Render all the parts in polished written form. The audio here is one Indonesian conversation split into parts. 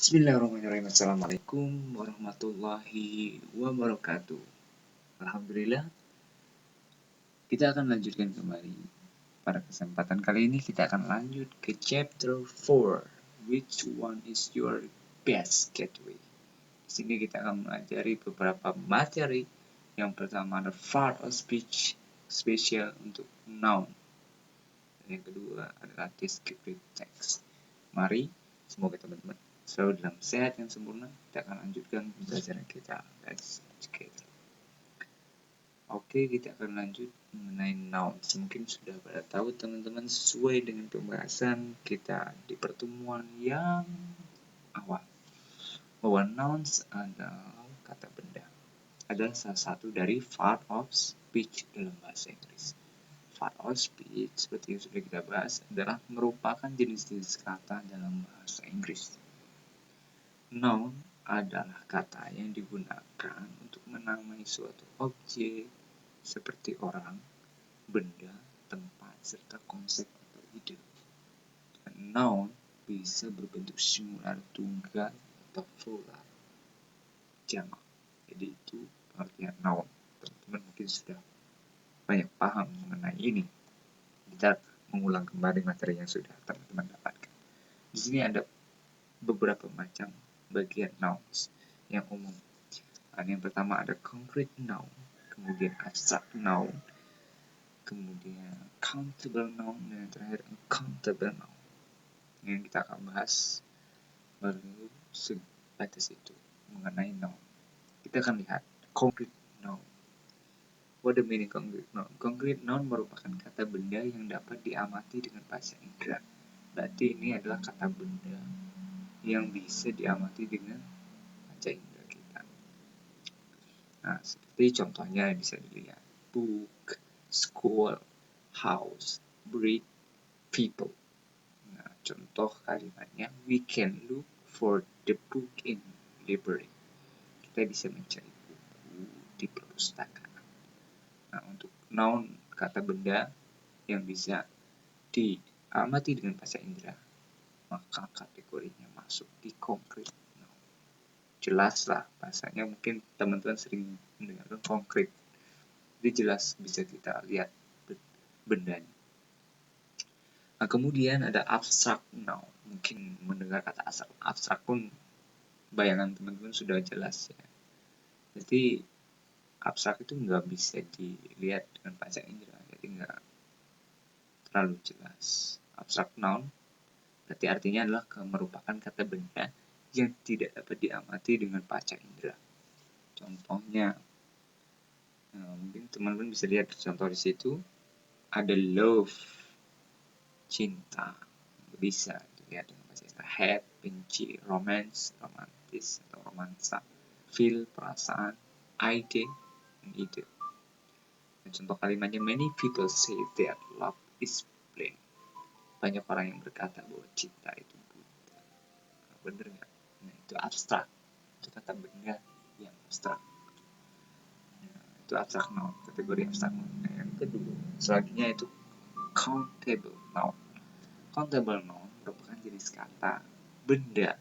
Bismillahirrahmanirrahim. Assalamualaikum warahmatullahi wabarakatuh. Alhamdulillah, kita akan lanjutkan kembali. Pada kesempatan kali ini kita akan lanjut ke chapter 4. Which one is your best gateway? Di sini kita akan mempelajari beberapa materi. Yang pertama ada part of speech spesial untuk noun. Dan yang kedua adalah descriptive text. Mari, semoga teman-teman selalu dalam sehat yang sempurna. Kita akan lanjutkan pembelajaran kita. Let's get it. Oke, kita akan lanjut mengenai noun. Mungkin sudah pada tahu teman-teman, sesuai dengan pembahasan kita di pertemuan yang awal, bahwa nouns adalah kata benda, adalah salah satu dari part of speech dalam bahasa Inggris. Part of speech, seperti yang sudah kita bahas, adalah merupakan jenis-jenis kata dalam bahasa Inggris. Noun adalah kata yang digunakan untuk menamai suatu objek seperti orang, benda, tempat, serta konsep atau ide. Dan noun bisa berbentuk singular, tunggal, atau plural, jamak. Jadi itu artinya noun. Teman-teman mungkin sudah banyak paham mengenai ini. Kita mengulang kembali materi yang sudah teman-teman dapatkan. Di sini ada beberapa macam bagian nouns yang umum. Yang pertama ada concrete noun, kemudian abstract noun, kemudian countable noun, dan yang terakhir uncountable noun. Yang kita akan bahas baru sebatas itu mengenai noun. Kita akan lihat concrete noun. What the meaning concrete noun? Concrete noun merupakan kata benda yang dapat diamati dengan bahasa indera. Berarti ini adalah kata benda yang bisa diamati dengan panca indera kita. Nah, seperti contohnya bisa dilihat book, school, house, breed, people. Nah, contoh kalimatnya, we can look for the book in library. Kita bisa mencari buku di perpustakaan. Nah, untuk noun, kata benda yang bisa diamati dengan bahasa indera, maka kategorinya masuk di concrete noun. Jelas lah bahasanya, mungkin teman-teman sering mendengarkan konkret. Jadi jelas bisa kita lihat bendanya. Nah, kemudian ada abstract noun. Mungkin mendengar kata abstrak pun bayangan teman-teman sudah jelas ya. Jadi abstrak itu nggak bisa dilihat dengan panca indera, jadi nggak terlalu jelas. Abstract noun berarti artinya adalah merupakan kata benda yang tidak dapat diamati dengan panca indera. Contohnya, mungkin teman-teman bisa lihat contoh di situ. Ada love, cinta, bisa dilihat dengan bahasa indera. Hate, benci, romance, romantis atau romansa, feel, perasaan, ide, dan ide. Dan contoh kalimatnya, many people say that love is blind. Banyak orang yang berkata bahwa cinta itu buta. Nah, bener nggak? Nah, itu abstrak. Itu kata benda yang abstrak. Nah, itu abstrak noun, kategori abstrak noun. Nah, yang kedua, selanjutnya itu countable noun. Countable noun merupakan jenis kata benda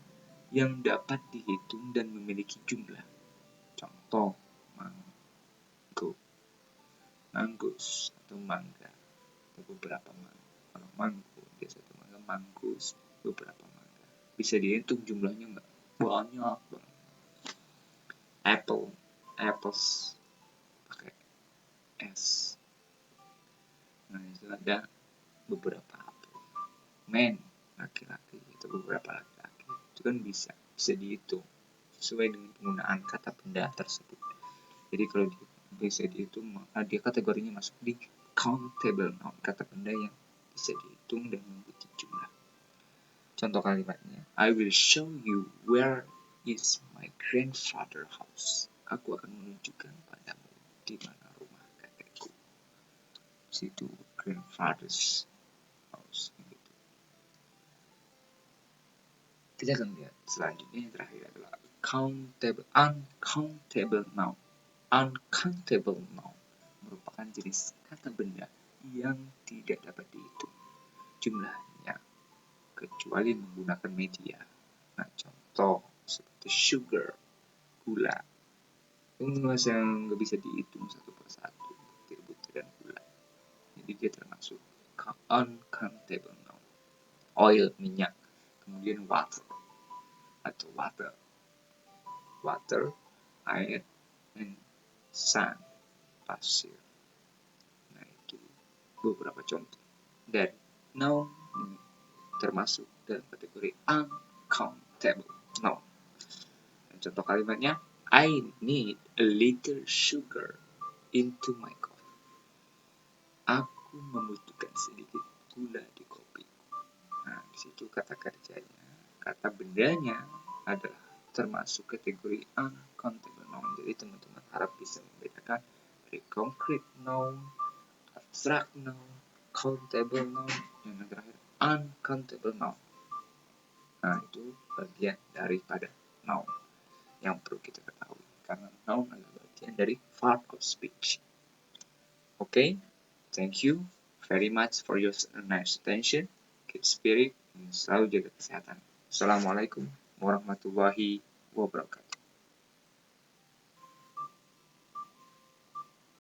yang dapat dihitung dan memiliki jumlah. Contoh, mango, manggus, atau mangga, atau beberapa mangga. Kalau mango, dia satu mangga, manggus, beberapa mangga. Bisa dihitung jumlahnya nggak? Banyak banget. Apple, apples, pakai S. Nah, itu ada beberapa apel. Man, laki-laki, itu beberapa laki-laki. Itu kan bisa dihitung sesuai dengan penggunaan kata benda tersebut. Jadi kalau bisa dihitung, maka dia kategorinya masuk di countable noun, kata benda yang bisa dihitung dan memiliki jumlah. Contoh kalimatnya, I will show you where is my grandfather house. Aku akan menunjukkan padamu di mana rumah kakekku. Situ grandfather's house. Gitu. Kita akan lihat selanjutnya yang terakhir adalah uncountable noun. Uncountable noun merupakan jenis kata benda yang tidak dapat dihitung jumlahnya kecuali menggunakan media. Nah, contoh seperti sugar, gula. Itu yang nggak bisa dihitung satu persatu, butir-butiran gula. Jadi dia termasuk uncountable noun. Oil, minyak, kemudian water atau water, air, and sun, pasir. Nah, itu beberapa contoh dari noun ini termasuk dalam kategori uncountable noun. Dan contoh kalimatnya, I need a little sugar into my coffee. Aku membutuhkan sedikit gula di kopi. Nah, di situ kata kerjanya, kata bendanya adalah termasuk kategori uncountable noun. Jadi teman-teman harap bisa membedakan dari concrete noun, abstract noun, countable noun, dan yang terakhir uncountable noun. Nah, itu bagian daripada noun yang perlu kita ketahui, karena noun adalah bagian dari part of speech. Okay, thank you very much for your nice attention. Keep spirit, dan selalu jaga kesehatan. Assalamualaikum warahmatullahi wabarakatuh.